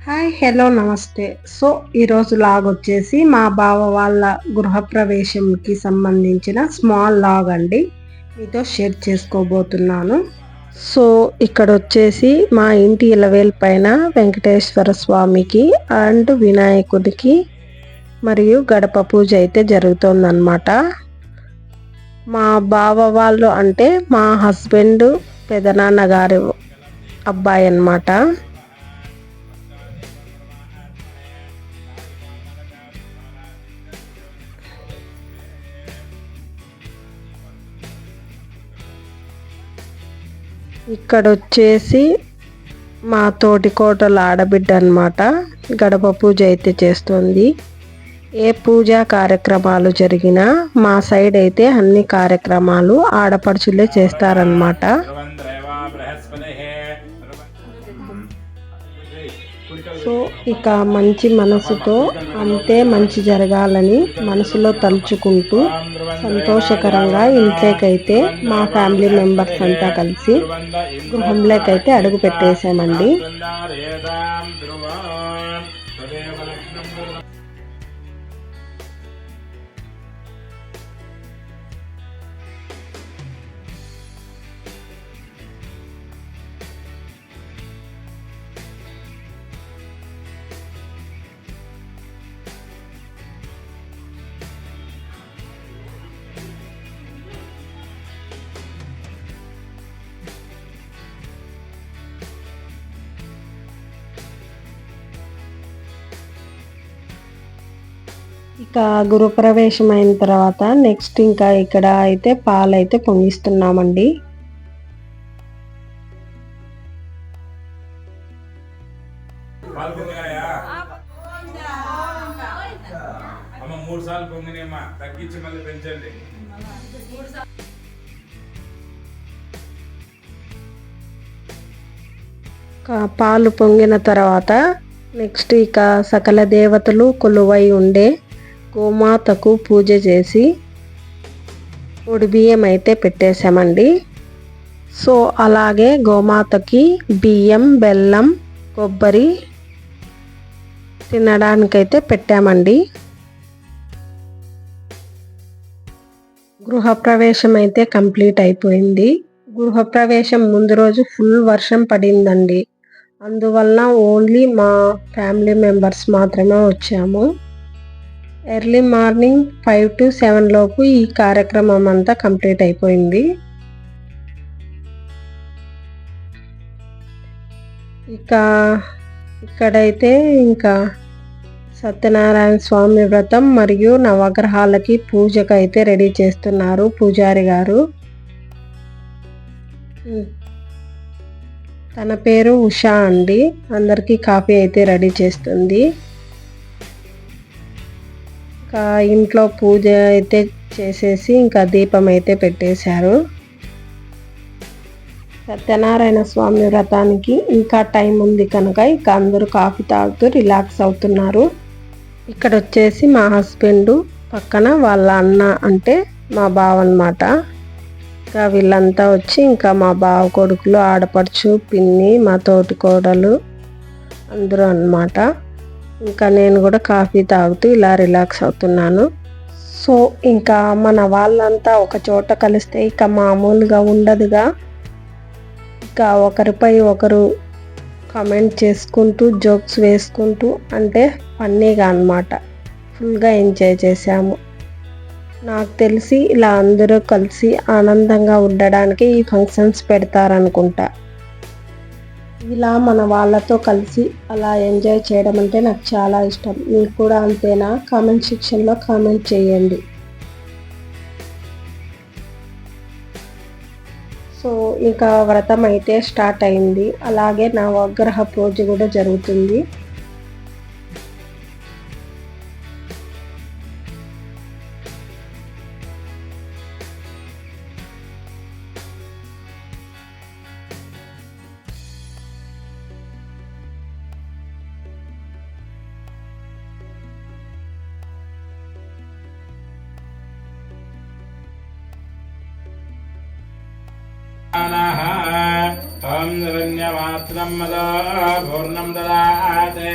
Hi hello నమస్తే. So ఈరోజు log వచ్చేసి మా బావ వాళ్ళ గృహప్రవేశంకి సంబంధించిన స్మాల్ లాగ్ అండి, మీతో షేర్ చేసుకోబోతున్నాను. సో ఇక్కడ వచ్చేసి మా ఇంటి ఇలవేల్ పైన వెంకటేశ్వర స్వామికి అండ్ వినాయకుడికి మరియు గడప పూజ అయితే జరుగుతుందన్నమాట. మా బావ వాళ్ళు అంటే మా హస్బెండ్ పెదనాన్న గారి అబ్బాయి అన్నమాట. ఇక్కడ వచ్చేసి మా తోటి కోటల ఆడబిడ్డ అనమాట గడప పూజ అయితే చేస్తుంది. ఏ పూజా కార్యక్రమాలు జరిగినా మా సైడ్ అయితే అన్ని కార్యక్రమాలు ఆడపడుచులే చేస్తారనమాట. సో ఇక మంచి మనసుతో అంతే మంచి జరగాలని మనసులో తలుచుకుంటూ సంతోషకరంగా ఇంట్లోకైతే మా ఫ్యామిలీ మెంబర్స్ అంతా కలిసి గృహంలోకైతే అడుగు పెట్టేశామండి. ఇక గృహప్రవేశం అయిన తర్వాత నెక్స్ట్ ఇంకా ఇక్కడ అయితే పాలైతే పొంగిస్తున్నామండి. పాలు పొంగిన తర్వాత నెక్స్ట్ ఇక సకల దేవతలు కొలువై ఉండే గోమాతకు పూజ చేసి పొడి బియ్యం అయితే పెట్టేశామండి. సో అలాగే గోమాతకి బియ్యం, బెల్లం, కొబ్బరి తినడానికైతే పెట్టామండి. గృహప్రవేశం అయితే కంప్లీట్ అయిపోయింది. గృహప్రవేశం ముందు రోజు ఫుల్ వర్షం పడిందండి. అందువల్ల ఓన్లీ మా ఫ్యామిలీ మెంబర్స్ మాత్రమే వచ్చాము. ఎర్లీ మార్నింగ్ 5 to 7 లోపు ఈ కార్యక్రమం అంతా కంప్లీట్ అయిపోయింది. ఇక్కడైతే ఇంకా సత్యనారాయణ స్వామి వ్రతం మరియు నవగ్రహాలకి పూజకు అయితే రెడీ చేస్తున్నారు పూజారి గారు. తన పేరు ఉషా అండి. అందరికీ కాఫీ అయితే రెడీ చేస్తుంది. ఇంకా ఇంట్లో పూజ అయితే చేసేసి ఇంకా దీపం అయితే పెట్టేశారు. సత్యనారాయణ స్వామి వ్రతానికి ఇంకా టైం ఉంది కనుక ఇక అందరూ కాఫీ తాగుతూ రిలాక్స్ అవుతున్నారు. ఇక్కడ వచ్చేసి మా హస్బెండ్ పక్కన వాళ్ళ అన్న అంటే మా బావ అన్నమాట. ఇంకా వీళ్ళంతా వచ్చి ఇంకా మా బావ కొడుకులు, ఆడపడుచు, పిన్ని, మా తోటి కోడలు అందరూ అన్నమాట. ఇంకా నేను కూడా కాఫీ తాగుతూ ఇలా రిలాక్స్ అవుతున్నాను. సో ఇంకా మన వాళ్ళంతా ఒక చోట కలిస్తే ఇక మామూలుగా ఉండదుగా. ఇంకా ఒకరిపై ఒకరు కమెంట్ చేసుకుంటూ జోక్స్ వేసుకుంటూ అంటే ఫన్నీగా అన్నమాట ఫుల్గా ఎంజాయ్ చేసాము. నాకు తెలిసి ఇలా అందరూ కలిసి ఆనందంగా ఉండడానికి ఈ ఫంక్షన్స్ పెడతారనుకుంటా. ఇలా మన వాళ్ళతో కలిసి అలా ఎంజాయ్ చేయడం అంటే నాకు చాలా ఇష్టం. మీకు కూడా అంతేనా? కామెంట్ సెక్షన్లో కామెంట్ చేయండి. సో ఇంకా వ్రతం అయితే స్టార్ట్ అయింది. అలాగే నవగ్రహ పూజ కూడా జరుగుతుంది. ఓం ओम हिरण्यमात्रं मदा पूर्णं ददाते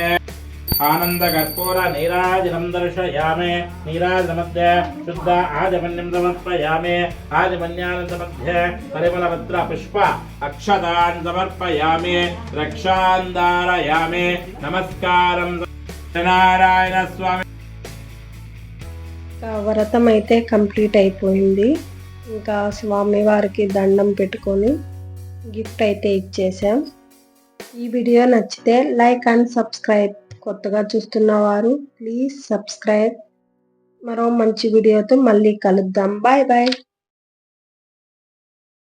आनंदकर्पूर नीराजनं दर्शयामि नीराजनमध्ये शुद्ध आजमन्यं समर्पयामि आजमन्यानन्दमध्ये परिमलपत्र पुष्प अक्षतान् समर्पयामि रक्षान् धारयामि नमस्कारं नारायण स्वामी వ్రతం అయితే కంప్లీట్ అయిపోయింది. ఇంకా స్వామి వారికి దండం పెట్టుకొని గిఫ్ట్ అయితే ఇచ్చేసాం. ఈ వీడియో నచ్చితే లైక్ అండ్ సబ్స్క్రైబ్. కొత్తగా చూస్తున్నవారు ప్లీజ్ సబ్స్క్రైబ్. మరో మంచి వీడియోతో మళ్ళీ కలుద్దాం. Bye bye.